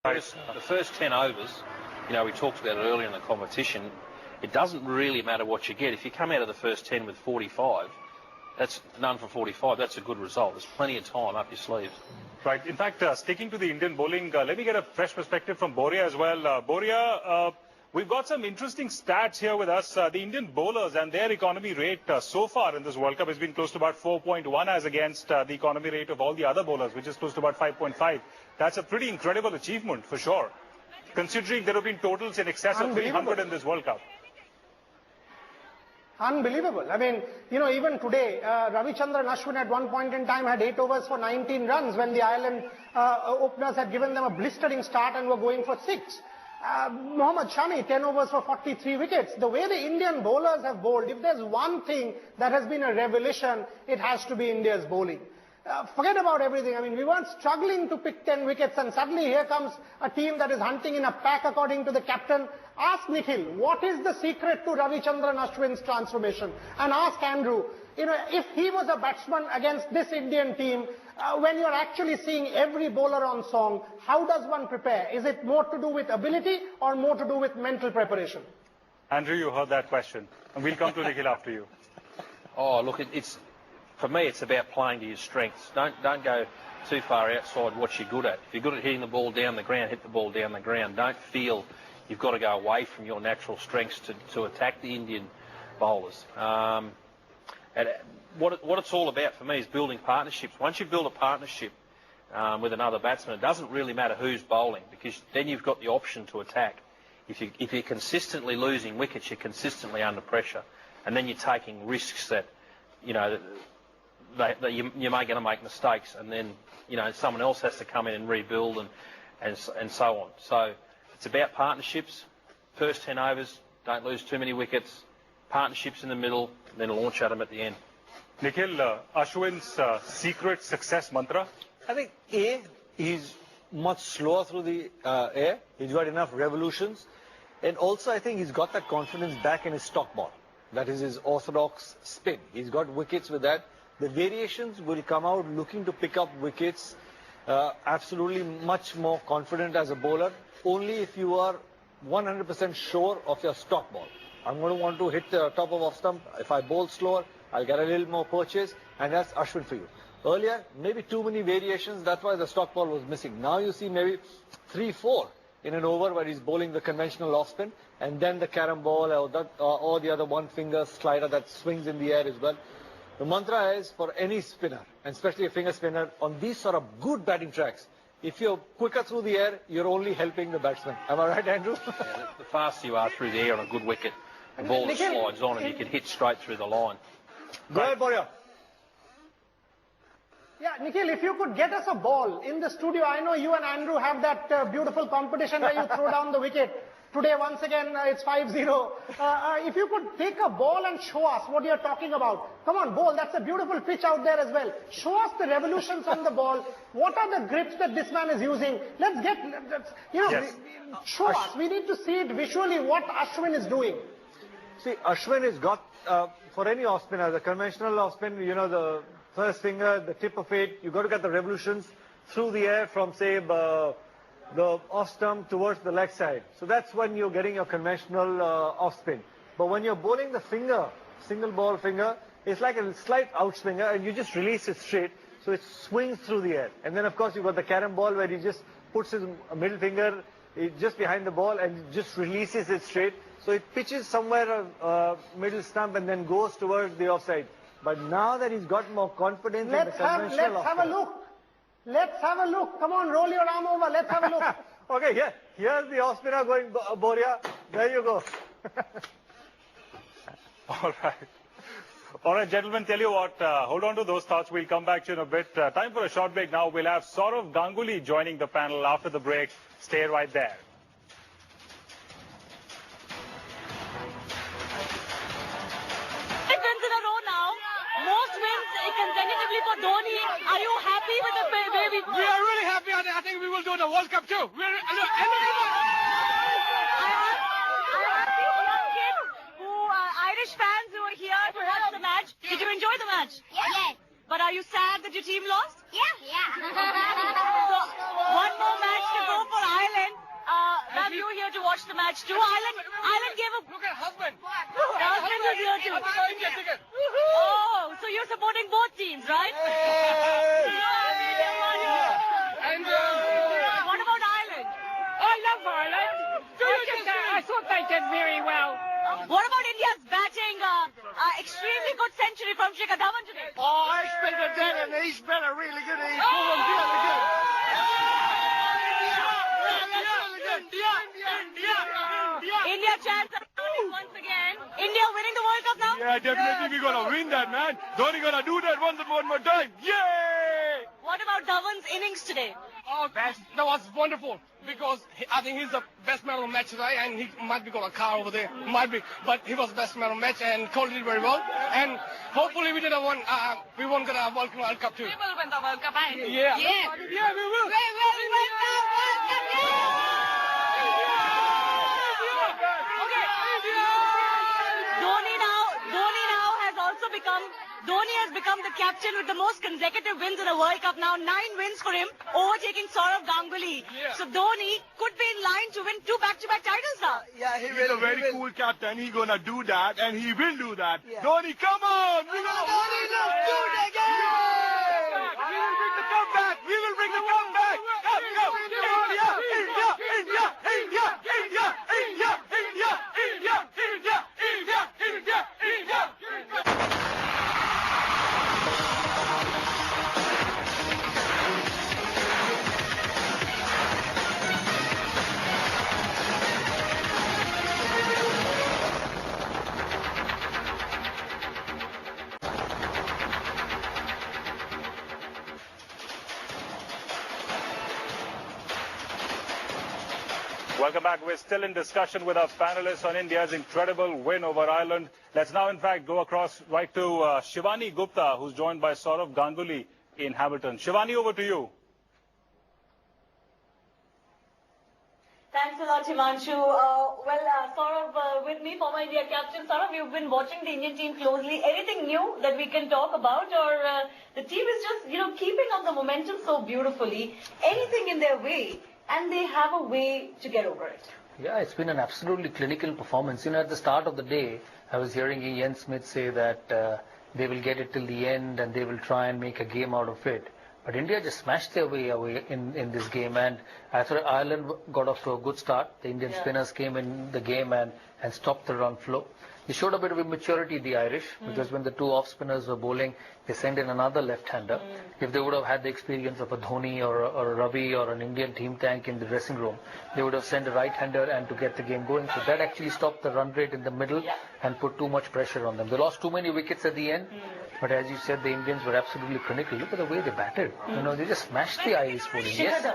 The first 10 overs, you know, we talked about it earlier in the competition, it doesn't really matter what you get. If you come out of the first 10 with 45, that's none for 45, that's a good result. There's plenty of time up your sleeves. Right. In fact, sticking to the Indian bowling, let me get a fresh perspective from Boria as well. Boria, we've got some interesting stats here with us. The Indian bowlers and their economy rate so far in this World Cup has been close to about 4.1 as against the economy rate of all the other bowlers, which is close to about 5.5. That's a pretty incredible achievement for sure, considering there have been totals in excess of 300 in this World Cup. Unbelievable. I mean, you know, even today, Ravichandran Ashwin at one point in time had 8 overs for 19 runs when the Ireland openers had given them a blistering start and were going for 6. Mohammad Shami, 10 overs for 43 wickets. The way the Indian bowlers have bowled, if there's one thing that has been a revelation, it has to be India's bowling. Forget about everything. I mean, we weren't struggling to pick 10 wickets and suddenly here comes a team that is hunting in a pack according to the captain. Ask Nikhil, what is the secret to Ravichandran Ashwin's transformation? And ask Andrew, you know, if he was a batsman against this Indian team, when you're actually seeing every bowler on song, how does one prepare? Is it more to do with ability or more to do with mental preparation? Andrew, you heard that question. And we'll come to Nikhil after you. Oh, look, for me, it's about playing to your strengths. Don't go too far outside what you're good at. If you're good at hitting the ball down the ground, hit the ball down the ground. Don't feel you've got to go away from your natural strengths to attack the Indian bowlers. What it's all about for me is building partnerships. Once you build a partnership with another batsman, it doesn't really matter who's bowling, because then you've got the option to attack. If you're consistently losing wickets, you're consistently under pressure, and then you're taking risks that, you know, that you're going to make mistakes, and then, you know, someone else has to come in and rebuild and so on. So it's about partnerships. First 10 overs, don't lose too many wickets. Partnerships in the middle, then launch at them at the end. Nikhil, Ashwin's secret success mantra? I think he's much slower through the air. He's got enough revolutions. And also I think he's got that confidence back in his stock ball. That is his orthodox spin. He's got wickets with that. The variations will come out looking to pick up wickets. Absolutely much more confident as a bowler. Only if you are 100% sure of your stock ball. I'm going to want to hit the top of off stump. If I bowl slower, I'll get a little more purchase, and that's Ashwin for you. Earlier, maybe too many variations, that's why the stock ball was missing. Now you see maybe 3-4 in an over where he's bowling the conventional off spin, and then the carom ball or the other one finger slider that swings in the air as well. The mantra is for any spinner, and especially a finger spinner, on these sort of good batting tracks, if you're quicker through the air, you're only helping the batsman. Am I right, Andrew? Yeah, the faster you are through the air on a good wicket, the ball slides on and you can hit straight through the line. Go ahead, Boria. Yeah, Nikhil, if you could get us a ball in the studio. I know you and Andrew have that beautiful competition where you throw down the wicket. Today, once again, it's 5-0. If you could take a ball and show us what you're talking about. Come on, ball. That's a beautiful pitch out there as well. Show us the revolutions on the ball. What are the grips that this man is using? Let's get, you know, yes. Show us. We need to see it visually what Ashwin is doing. See, Ashwin has got, for any off spinner, the conventional off spin, you know, the first finger, the tip of it, you've got to get the revolutions through the air from, say, the off stump towards the leg side. So that's when you're getting your conventional off spin. But when you're bowling the finger, single ball finger, it's like a slight outswinger and you just release it straight. So it swings through the air. And then of course you've got the carom ball where he just puts his middle finger just behind the ball and just releases it straight. So it pitches somewhere middle stump and then goes towards the offside. But now that he's got more confidence in the conventional let's have a look. Let's have a look. Come on, roll your arm over. Let's have a look. Okay, yeah. Here's the off spinner going, Boria. There you go. All right. All right, gentlemen, tell you what, hold on to those thoughts. We'll come back to you in a bit. Time for a short break now. We'll have Saurav Ganguly joining the panel after the break. Stay right there. Consecutively for Dhoni. Are you happy with the way we We are really happy. I think we will do the World Cup too. I asked you young kids Irish fans who are here to watch the match. Did you enjoy the match? Yes. But are you sad that your team lost? Yeah. So, one more match to go for Ireland. watch the match too. Ireland gave a... Look at husband. The husband is here too. India ticket. Oh, so you're supporting both teams, right? And What about Ireland? I love Ireland. I thought they did very well. What about India's batting? Extremely good century from Shikhar Dhawan today. Oh, I expected that, and he's been a really good. He's performed really good. India chance once again. India winning the World Cup now? Yeah, definitely we're gonna win that, man. Dhoni gonna do that one more time. Yay! What about Dhawan's innings today? Oh, that was wonderful because I think he's the best man of the match today, and he might be got a car over there, might be, but he was the best man of the match and Kohli did very well. And hopefully we won't get a World Cup too. We will win the World Cup, eh? Yeah. Yeah. Yeah, we will. We will win the World Cup. Dhoni has become the captain with the most consecutive wins in the World Cup now. 9 wins for him, overtaking Saurav Ganguly. Yeah. So Dhoni could be in line to win 2 back-to-back titles now. Yeah, He's a very cool captain. He's gonna do that, and he will do that. Yeah. Dhoni, come on! We're gonna Dhoni, let's do it again! We will bring the comeback! We will bring the comeback! Go! India! India! India! India! India! India! India! India! India! India! India! India! Welcome back. We're still in discussion with our panelists on India's incredible win over Ireland. Let's now, in fact, go across right to Shivani Gupta, who's joined by Saurav Ganguly in Hamilton. Shivani, over to you. Thanks a lot, Himanshu. Saurav, with me, former India captain. Saurav, you've been watching the Indian team closely. Anything new that we can talk about? Or the team is just, keeping up the momentum so beautifully. Anything in their way? And they have a way to get over it. Yeah, it's been an absolutely clinical performance. At the start of the day, I was hearing Ian Smith say that they will get it till the end and they will try and make a game out of it. But India just smashed their way away in this game, and I thought Ireland got off to a good start. The Indian spinners came in the game and stopped the run flow. They showed a bit of immaturity, the Irish, because when the 2 off spinners were bowling, they sent in another left-hander. If they would have had the experience of a Dhoni or a Ravi or an Indian team tank in the dressing room, they would have sent a right-hander and to get the game going. So that actually stopped the run rate in the middle and put too much pressure on them. They lost too many wickets at the end, but as you said, the Indians were absolutely clinical. Look at the way they batted. They just smashed the Irish bowling. Yes,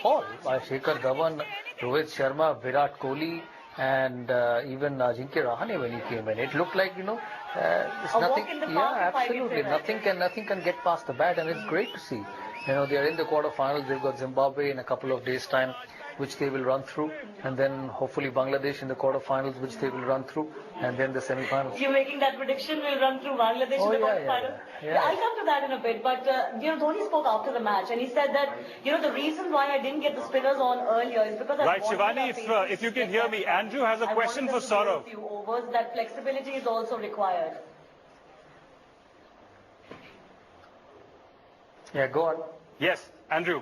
all. Shikhar Dhawan, Rohit Sharma, Virat Kohli, and even Ajinkya Rahane when he came in. It looked like, it's nothing. Yeah, absolutely. Nothing can get past the bat, and it's great to see. They are in the quarterfinals. They've got Zimbabwe in a couple of days' time, which they will run through, and then hopefully Bangladesh in the quarterfinals, which they will run through, and then the semi-finals. You're making that prediction, we'll run through Bangladesh in the quarterfinals? Yeah, I'll come to that in a bit, but Dhoni spoke after the match, and he said that, the reason why I didn't get the spinners on earlier is because I wanted Shivani, if you can hear me, Andrew has a question for Saurav. A few overs, that flexibility is also required. Yeah, go on. Yes, Andrew.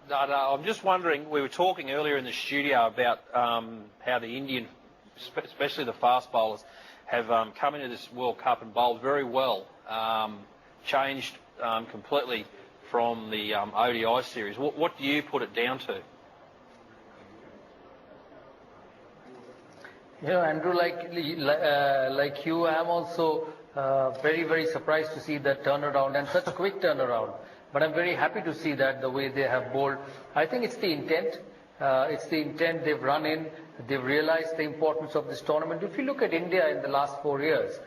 No, I'm just wondering, we were talking earlier in the studio about how the Indian, especially the fast bowlers, have come into this World Cup and bowled very well, changed completely from the ODI series. What do you put it down to? Andrew, like you, I'm also very, very surprised to see that turnaround and such a quick turnaround. But I'm very happy to see that the way they have bowled. I think it's the intent. They've run in. They've realized the importance of this tournament. If you look at India in the last 4 years,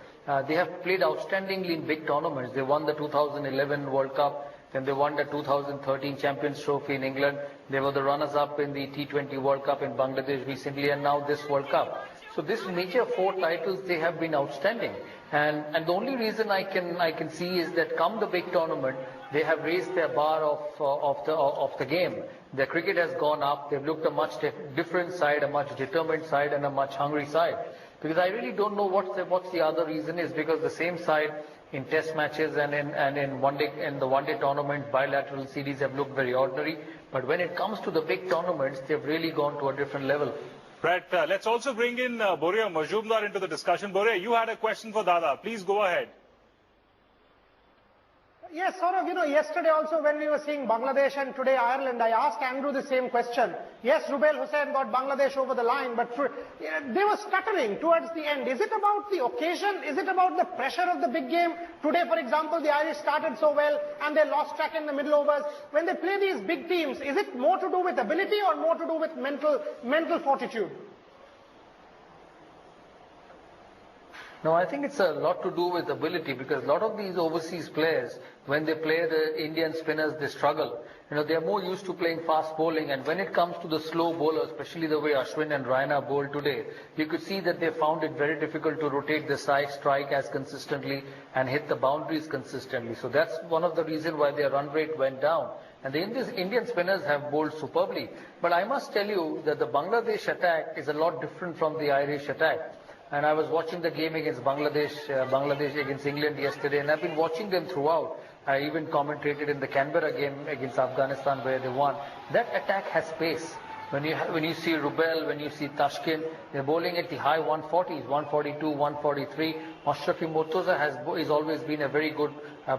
they have played outstandingly in big tournaments. They won the 2011 World Cup. Then they won the 2013 Champions Trophy in England. They were the runners-up in the T20 World Cup in Bangladesh recently, and now this World Cup. So this major 4 titles, they have been outstanding. And the only reason I can see is that come the big tournament, they have raised their bar of the game. Their cricket has gone up. They've looked a much different side, a much determined side, and a much hungry side. Because I really don't know what's the other reason is, because the same side in test matches and in the one-day tournament, bilateral series have looked very ordinary. But when it comes to the big tournaments, they've really gone to a different level. Brett, let's also bring in Boria Majumdar into the discussion. Boria, you had a question for Dada. Please go ahead. Yes, Saurav, yesterday also when we were seeing Bangladesh and today Ireland, I asked Andrew the same question. Yes, Rubail Hussain got Bangladesh over the line, but they were stuttering towards the end. Is it about the occasion? Is it about the pressure of the big game? Today, for example, the Irish started so well and they lost track in the middle overs. When they play these big teams, is it more to do with ability or more to do with mental fortitude? No, I think it's a lot to do with ability, because a lot of these overseas players, when they play the Indian spinners, they struggle. They are more used to playing fast bowling, and when it comes to the slow bowlers, especially the way Ashwin and Raina bowled today, you could see that they found it very difficult to rotate the side, strike as consistently and hit the boundaries consistently. So that's one of the reasons why their run rate went down. And the Indian spinners have bowled superbly. But I must tell you that the Bangladesh attack is a lot different from the Irish attack. And I was watching the game against Bangladesh against England yesterday, and I've been watching them throughout. I even commentated in the Canberra game against Afghanistan where they won. That attack has pace. When you see Rubel, when you see Tashkent, they're bowling at the high 140s, 142, 143. Mashrafi Mortaza has always been a very good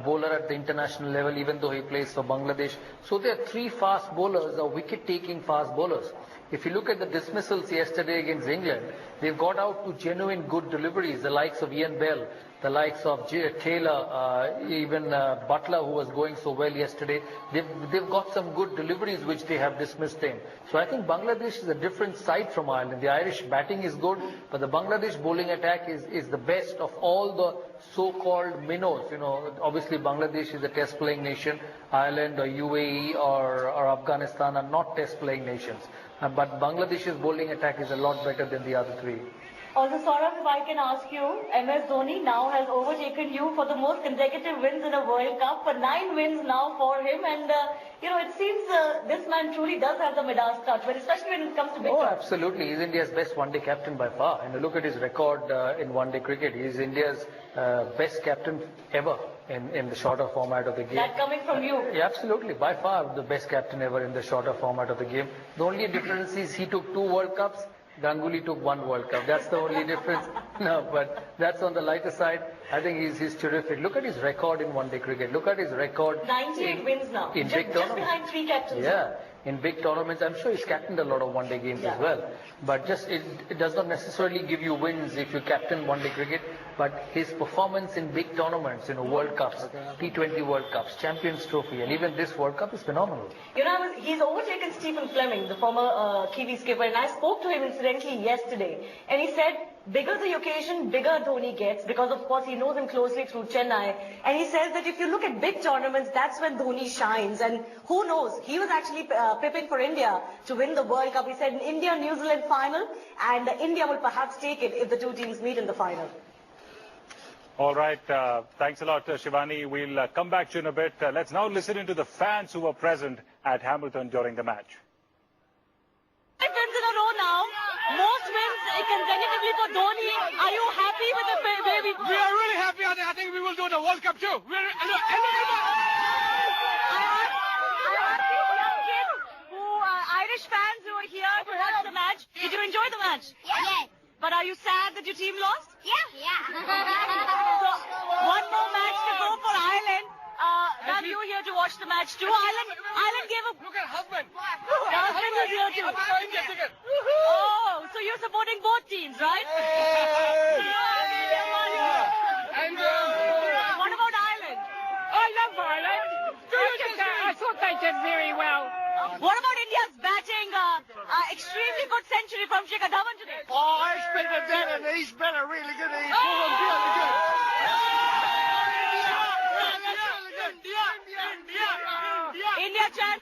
bowler at the international level, even though he plays for Bangladesh. So there are three fast bowlers, or wicket-taking fast bowlers. If you look at the dismissals yesterday against England, they've got out to genuine good deliveries, the likes of Ian Bell, the likes of Taylor, even Butler, who was going so well yesterday. They've got some good deliveries which they have dismissed in. So I think Bangladesh is a different side from Ireland. The Irish batting is good, but the Bangladesh bowling attack is the best of all the so-called minnows. Obviously Bangladesh is a test-playing nation. Ireland or UAE or Afghanistan are not test-playing nations. But Bangladesh's bowling attack is a lot better than the other three. Also, Saurav, if I can ask you, MS Dhoni now has overtaken you for the most consecutive wins in a World Cup, for 9 wins now for him, and it seems this man truly does have the Midas touch, but especially when it comes to big Oh, touch. absolutely. He's India's best one-day captain by far. And look at his record in one-day cricket. He's India's best captain ever in the shorter format of the game. That coming from you. Yeah, absolutely. By far the best captain ever in the shorter format of the game. The only difference is he took 2 World Cups. Ganguly took 1 World Cup. That's the only difference. No, but that's on the lighter side. I think he's terrific. Look at his record in one-day cricket. Look at his record. 98 wins now. In just behind 3 captains. Yeah. In big tournaments, I'm sure he's captained a lot of one-day games as well. But just it does not necessarily give you wins if you captain one-day cricket. But his performance in big tournaments, World Cups, T20 World Cups, Champions Trophy, and even this World Cup is phenomenal. He's overtaken Stephen Fleming, the former Kiwi skipper, and I spoke to him incidentally yesterday, and he said, bigger the occasion, bigger Dhoni gets, because of course he knows him closely through Chennai, and he says that if you look at big tournaments, that's when Dhoni shines, and who knows, he was actually pipping for India to win the World Cup. He said an India-New Zealand final, and India will perhaps take it if the 2 teams meet in the final. All right, thanks a lot, Shivani. We'll come back to you in a bit. Let's now listen into the fans who were present at Hamilton during the match. 5 wins in a row now. Most wins consecutively for Dhoni. Are you happy with the way we... We are really happy. I think we will do the World Cup too. Irish fans who are here to watch the match. Did you enjoy the match? Yes. But are you sad that your team lost? Yeah. So, one more match to go for Ireland. Now you here to watch the match too. Ireland gave up. Look at husband. The husband is here too. Oh, so you're supporting both teams, right? And What about Ireland? I love Ireland. I thought they did very well. What about India's batting? Extremely good century from Shikhar Dhawan today. Oh, I expected that, and he's been a really good. He's really good. India chance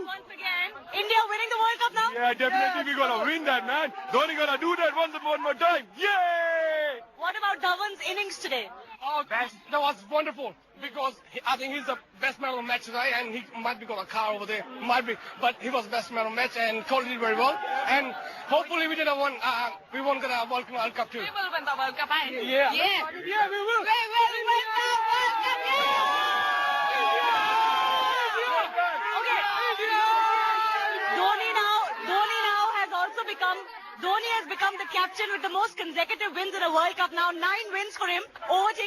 once again. India winning the World Cup now? Yeah, definitely we're gonna win that, man. Dhoni gonna do that one more time. Yay! What about Dhawan's innings today? Oh, Oh, that was wonderful because I think he's the best man of the match today, and he might be got a car over there, might be, but he was best man of the match and Kohli did very well. And hopefully we won't get a World Cup too. We will win the World Cup, eh? Yeah. Yeah. Yeah, we will. We will win the World Cup, Dhoni has become the captain with the most consecutive wins in a World Cup now. 9 wins for him, overtaking